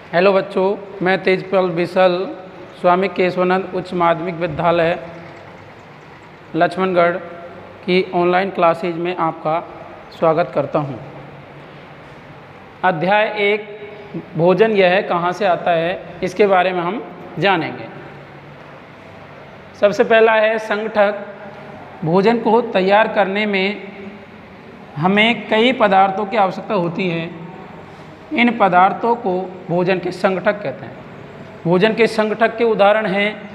Hello बच्चों, मैं तेजपाल बिसल स्वामी केशवानंद उच्च माध्यमिक विद्यालय लक्ष्मणगढ़ की ऑनलाइन क्लासेज में आपका स्वागत करता हूं। अध्याय 1 भोजन यह कहाँ से आता है, इसके बारे में हम जानेंगे। सबसे पहला है संगठक। भोजन को तैयार करने में हमें कई पदार्थों की आवश्यकता होती है। इन पदार्थों को भोजन के संगठक कहते हैं। भोजन के संगठक के उदाहरण हैं,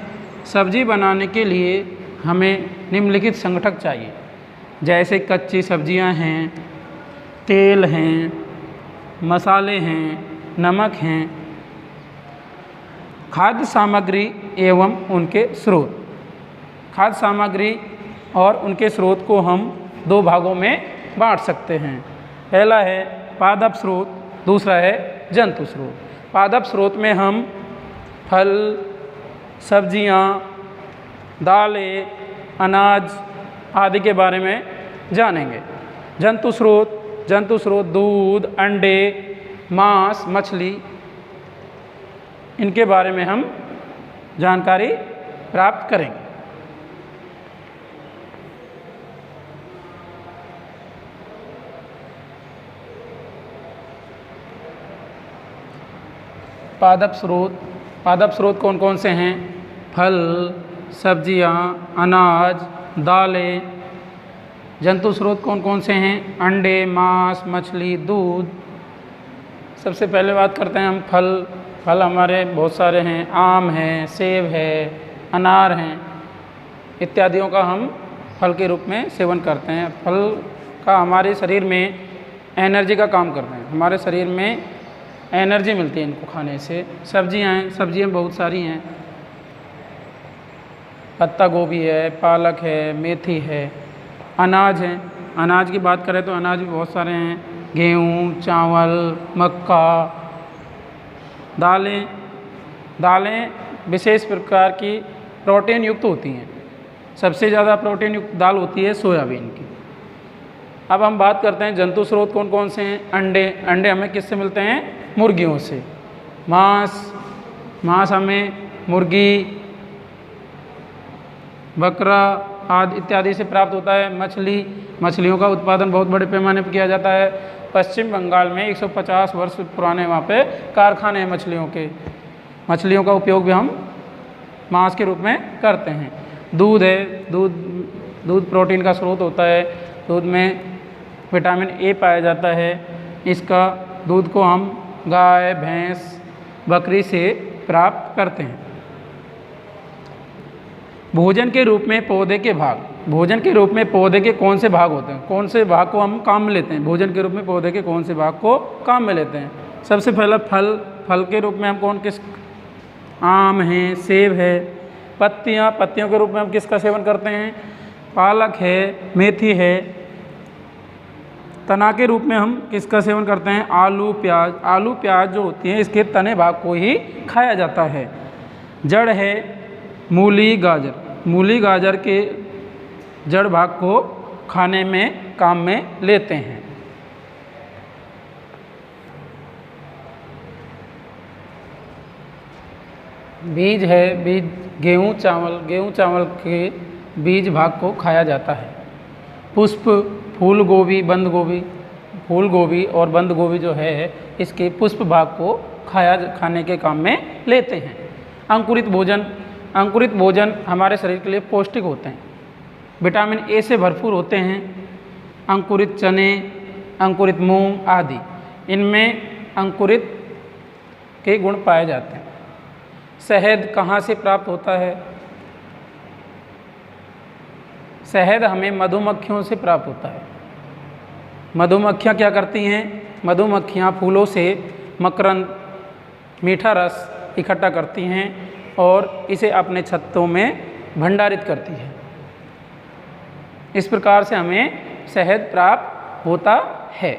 सब्जी बनाने के लिए हमें निम्नलिखित संगठक चाहिए, जैसे कच्ची सब्जियां हैं, तेल हैं, मसाले हैं, नमक हैं। खाद्य सामग्री एवं उनके स्रोत। खाद्य सामग्री और उनके स्रोत को हम दो भागों में बांट सकते हैं। पहला है पादप स्रोत, दूसरा है जंतु स्रोत। पादप स्रोत में हम फल, सब्जियां, दालें, अनाज आदि के बारे में जानेंगे। जंतु स्रोत दूध, अंडे, मांस, मछली, इनके बारे में हम जानकारी प्राप्त करेंगे। पादप स्रोत कौन कौन से हैं? फल, सब्जियां, अनाज, दालें। जंतु स्रोत कौन कौन से हैं? अंडे, मांस, मछली, दूध। सबसे पहले बात करते हैं हम फल हमारे बहुत सारे हैं। आम है, सेब है, अनार हैं, इत्यादियों का हम फल के रूप में सेवन करते हैं। फल का हमारे शरीर में एनर्जी का काम करते हैं। हमारे शरीर में एनर्जी मिलती है इनको खाने से। सब्जियां बहुत सारी हैं। पत्ता गोभी है, पालक है, मेथी है। अनाज है, अनाज की बात करें तो अनाज भी बहुत सारे हैं। गेहूँ, चावल, मक्का। दालें विशेष प्रकार की प्रोटीन युक्त होती हैं। सबसे ज़्यादा प्रोटीन युक्त दाल होती है सोयाबीन की। अब हम बात करते हैं जंतु स्रोत कौन कौन से हैं। अंडे हमें किससे मिलते हैं? मुर्गियों से। मांस हमें मुर्गी, बकरा आदि इत्यादि से प्राप्त होता है। मछलियों का उत्पादन बहुत बड़े पैमाने पर किया जाता है। पश्चिम बंगाल में 150 वर्ष पुराने वहाँ पे कारखाने हैं मछलियों का उपयोग भी हम मांस के रूप में करते हैं। दूध है, दूध प्रोटीन का स्रोत होता है। दूध में विटामिन ए पाया जाता है। इसका दूध को हम गाय, भैंस, बकरी से प्राप्त करते हैं। भोजन के रूप में पौधे के भाग। भोजन के रूप में पौधे के कौन से भाग होते हैं? कौन से भाग को हम काम में लेते हैं? भोजन के रूप में पौधे के कौन से भाग को काम में लेते हैं? सबसे पहला फल के रूप में हम आम है, सेब है। पत्तियों के रूप में हम किसका सेवन करते हैं? पालक है, मेथी है। तना के रूप में हम किसका सेवन करते हैं? आलू, प्याज जो होती हैं, इसके तने भाग को ही खाया जाता है। जड़ है मूली गाजर के जड़ भाग को खाने में काम में लेते हैं। बीज गेहूँ चावल के बीज भाग को खाया जाता है। पुष्प फूल गोभी और बंद गोभी जो है, इसके पुष्प भाग को खाने के काम में लेते हैं। अंकुरित भोजन हमारे शरीर के लिए पौष्टिक होते हैं। विटामिन ए से भरपूर होते हैं। अंकुरित चने, अंकुरित मूंग आदि, इनमें अंकुरित के गुण पाए जाते हैं। शहद कहाँ से प्राप्त होता है? शहद हमें मधुमक्खियों से प्राप्त होता है। मधुमक्खियाँ क्या करती हैं? मधुमक्खियाँ फूलों से मकरंद, मीठा रस इकट्ठा करती हैं और इसे अपने छत्तों में भंडारित करती है। इस प्रकार से हमें शहद प्राप्त होता है।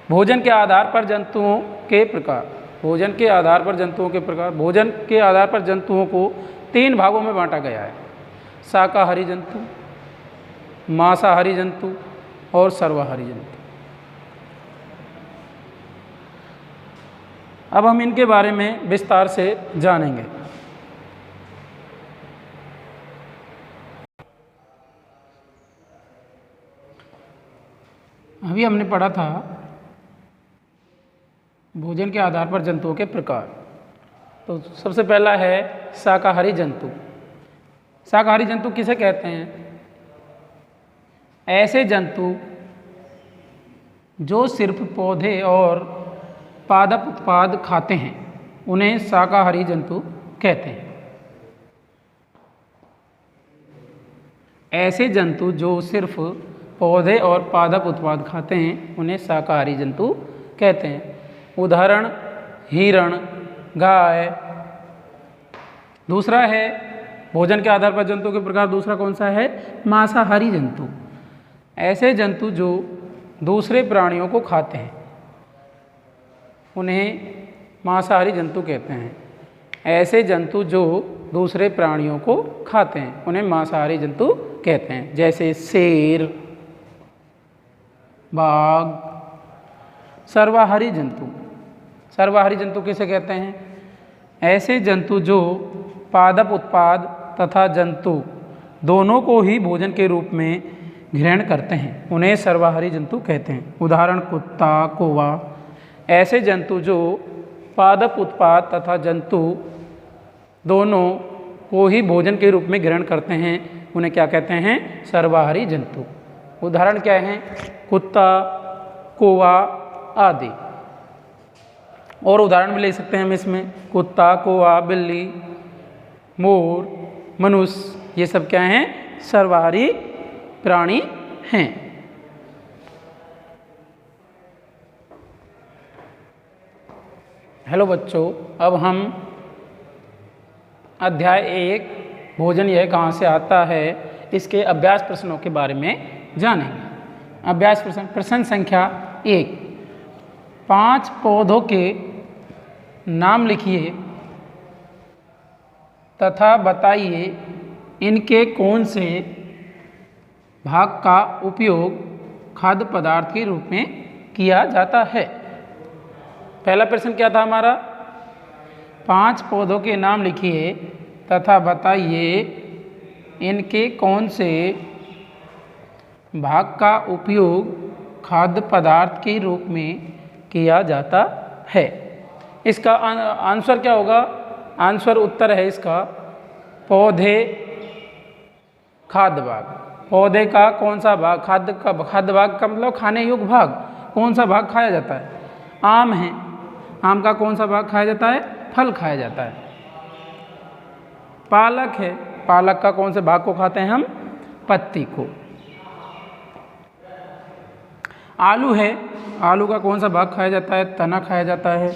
भोजन के आधार पर जंतुओं के प्रकार। भोजन के आधार पर जंतुओं को 3 भागों में बांटा गया है। शाकाहारी जंतु, मांसाहारी जंतु और सर्वाहारी जंतु। अब हम इनके बारे में विस्तार से जानेंगे। अभी हमने पढ़ा था भोजन के आधार पर जंतुओं के प्रकार। तो सबसे पहला है शाकाहारी जंतु। शाकाहारी जंतु किसे कहते हैं? ऐसे जंतु जो सिर्फ पौधे और पादप उत्पाद खाते हैं उन्हें शाकाहारी जंतु कहते हैं। ऐसे जंतु जो सिर्फ पौधे और पादप उत्पाद खाते हैं उन्हें शाकाहारी जंतु कहते हैं। उदाहरण हिरण, गाय। दूसरा है भोजन के आधार पर जंतु के प्रकार, दूसरा कौन सा है? मांसाहारी जंतु। ऐसे जंतु जो दूसरे प्राणियों को खाते हैं उन्हें मांसाहारी जंतु कहते हैं। ऐसे जंतु जो दूसरे प्राणियों को खाते हैं उन्हें मांसाहारी जंतु कहते हैं, जैसे शेर, बाघ। सर्वाहारी जंतु। सर्वाहारी जंतु किसे कहते हैं? ऐसे जंतु जो पादप उत्पाद तथा जंतु दोनों को ही भोजन के रूप में ग्रहण करते हैं उन्हें सर्वाहारी जंतु कहते हैं। उदाहरण कुत्ता, कौवा। ऐसे जंतु जो पादप उत्पाद तथा जंतु दोनों को ही भोजन के रूप में ग्रहण करते हैं उन्हें क्या कहते हैं? सर्वाहारी जंतु। उदाहरण क्या हैं? कुत्ता, कौवा आदि। और उदाहरण भी ले सकते हैं हम इसमें, कुत्ता, कौवा, बिल्ली, मोर, मनुष्य, ये सब क्या हैं? सर्वाहारी प्राणी हैं। हेलो बच्चों, अब हम अध्याय 1 भोजन यह कहाँ से आता है इसके अभ्यास प्रश्नों के बारे में जानेंगे। अभ्यास प्रश्न, प्रश्न संख्या 1। 5 पौधों के नाम लिखिए तथा बताइए इनके कौन से भाग का उपयोग खाद्य पदार्थ के रूप में किया जाता है। पहला प्रश्न क्या था हमारा? 5 पौधों के नाम लिखिए तथा बताइए इनके कौन से भाग का उपयोग खाद्य पदार्थ के रूप में किया जाता है। इसका आंसर क्या होगा? आंसर उत्तर है इसका पौधे, खाद्य भाग। पौधे का कौन सा भाग? खाद्य भाग का मतलब खाने योग्य भाग। कौन सा भाग खाया जाता है? आम है, आम का कौन सा भाग खाया जाता है? फल खाया जाता है। पालक है, पालक का कौन से भाग को खाते हैं हम? पत्ती को। आलू है, आलू का कौन सा भाग खाया जाता है? तना खाया जाता है।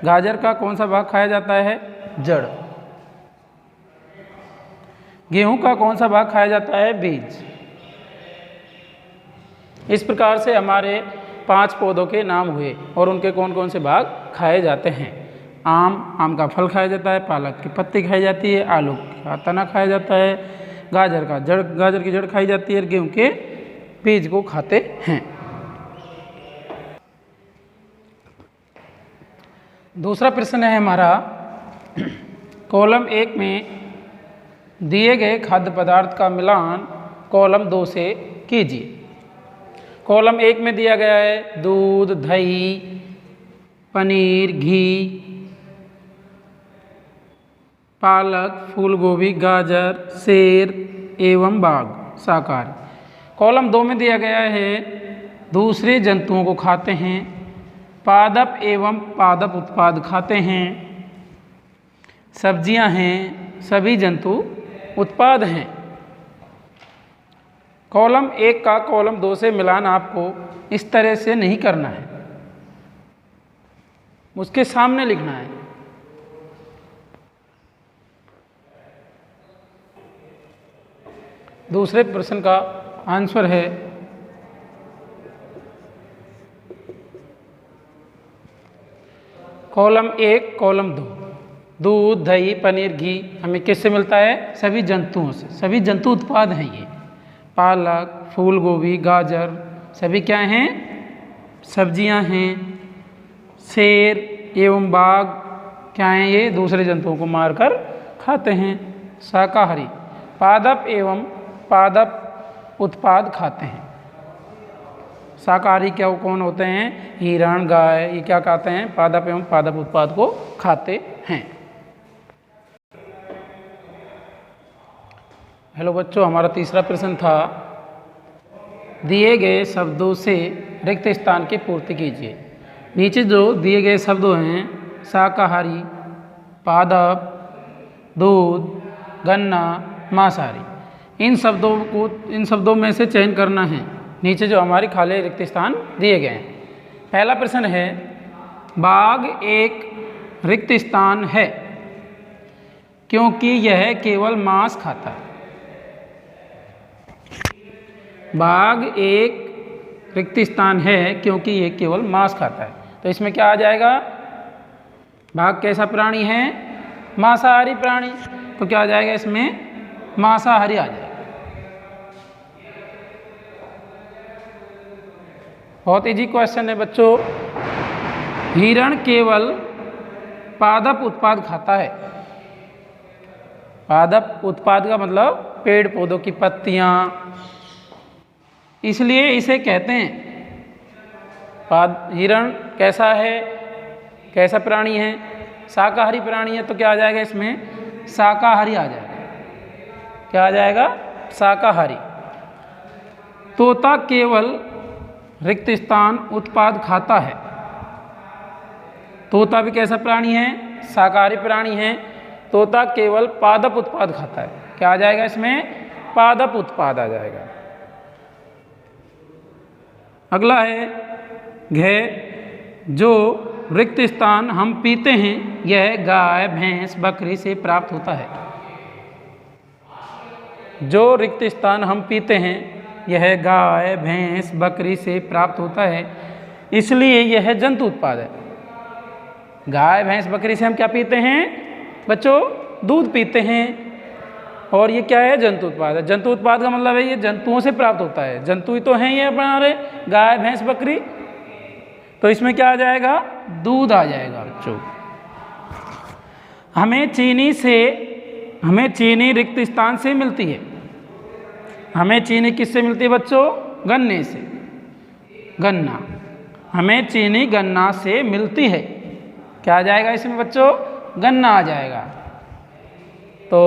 गाजर का कौन सा भाग खाया जाता है? जड़। गेहूं का कौन सा भाग खाया जाता है? बीज। इस प्रकार से हमारे 5 पौधों के नाम हुए और उनके कौन कौन से भाग खाए जाते हैं। आम का फल खाया जाता है, पालक की पत्ती खाई जाती है, आलू का तना खाया जाता है, गाजर की जड़ खाई जाती है और गेहूं के बीज को खाते हैं। दूसरा प्रश्न है हमारा, कॉलम 1 में दिए गए खाद्य पदार्थ का मिलान कॉलम 2 से कीजिए। कॉलम 1 में दिया गया है दूध, दही, पनीर, घी, पालक, फूलगोभी, गाजर, सेर एवं बाघ शाकाहारी। कॉलम 2 में दिया गया है दूसरे जंतुओं को खाते हैं, पादप एवं पादप उत्पाद खाते हैं, सब्जियां हैं, सभी जंतु उत्पाद हैं। कॉलम 1 का कॉलम 2 से मिलान आपको इस तरह से नहीं करना है, उसके सामने लिखना है। दूसरे प्रश्न का आंसर है कॉलम 1 कॉलम 2। दूध, दही, पनीर, घी हमें किससे मिलता है? सभी जंतुओं से। सभी जंतु उत्पाद हैं ये। पालक, फूलगोभी, गाजर सभी क्या हैं? सब्जियां हैं। सेर एवं बाघ क्या हैं, ये दूसरे जंतुओं को मारकर खाते हैं। शाकाहारी पादप एवं पादप उत्पाद खाते हैं। शाकाहारी क्या कौन होते हैं, हिरण, गाय, ये क्या खाते हैं, पादप एवं पादप उत्पाद को खाते हैं। हेलो बच्चों, हमारा तीसरा प्रश्न था, दिए गए शब्दों से रिक्त स्थान की पूर्ति कीजिए। नीचे जो दिए गए शब्द हैं, शाकाहारी, पादप, दूध, गन्ना, मांसाहारी, इन शब्दों में से चयन करना है। नीचे जो हमारे खाली रिक्त स्थान दिए गए हैं। पहला प्रश्न है, बाघ एक रिक्त स्थान है क्योंकि यह केवल मांस खाता है। बाघ एक रिक्त स्थान है क्योंकि यह केवल मांस खाता है, तो इसमें क्या आ जाएगा, बाघ कैसा प्राणी है, मांसाहारी प्राणी, तो क्या आ जाएगा इसमें, मांसाहारी आ जाएगा। बहुत इजी क्वेश्चन है बच्चों। हिरण केवल पादप उत्पाद खाता है। पादप उत्पाद का मतलब पेड़ पौधों की पत्तियां, इसलिए इसे कहते हैं हिरण कैसा है, कैसा प्राणी है, शाकाहारी प्राणी है, तो क्या आ जाएगा इसमें, शाकाहारी आ जाएगा। क्या आ जाएगा, शाकाहारी। तोता केवल रिक्त स्थान उत्पाद खाता है। तोता भी कैसा प्राणी है, शाकाहारी प्राणी है। तोता केवल पादप उत्पाद खाता है। क्या आ जाएगा इसमें, पादप उत्पाद आ जाएगा। अगला है घे, जो रिक्त स्थान हम पीते हैं यह गाय, भैंस, बकरी से प्राप्त होता है। जो रिक्त स्थान हम पीते हैं यह गाय, भैंस, बकरी से प्राप्त होता है, इसलिए यह जंतु उत्पाद है। गाय, भैंस, बकरी से हम क्या पीते हैं बच्चों, दूध पीते हैं, और ये क्या है, जंतु उत्पाद है। जंतु उत्पाद का मतलब है ये जंतुओं से प्राप्त होता है। जंतु ही तो हैं ये हमारे, गाय, भैंस, बकरी, तो इसमें क्या आ जाएगा, दूध आ जाएगा बच्चों। हमें चीनी रिक्त स्थान से मिलती है। हमें चीनी किससे मिलती है बच्चों, गन्ने से, गन्ना। हमें चीनी गन्ना से मिलती है। क्या आ जाएगा इसमें बच्चों, गन्ना आ जाएगा। तो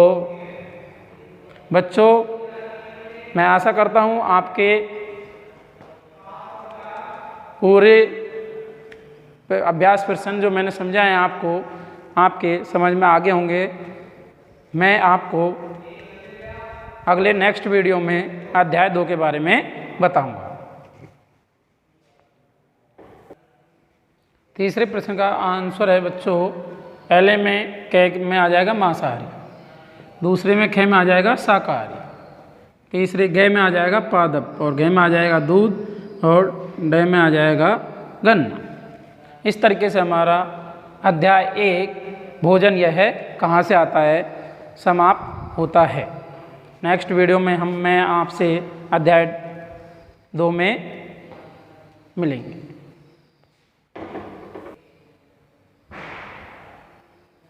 बच्चों मैं आशा करता हूँ आपके पूरे अभ्यास प्रश्न जो मैंने समझाए आपको, आपके समझ में आगे होंगे। मैं आपको अगले नेक्स्ट वीडियो में अध्याय 2 के बारे में बताऊंगा। तीसरे प्रश्न का आंसर है बच्चों, पहले में क में आ जाएगा मांसाहारी, दूसरे में ख में आ जाएगा शाकाहारी, तीसरे ग में आ जाएगा पादप, और घ में आ जाएगा दूध, और ड में आ जाएगा गन्ना। इस तरीके से हमारा अध्याय 1 भोजन यह है कहाँ से आता है समाप्त होता है। नेक्स्ट वीडियो में मैं आपसे अध्याय 2 में मिलेंगे।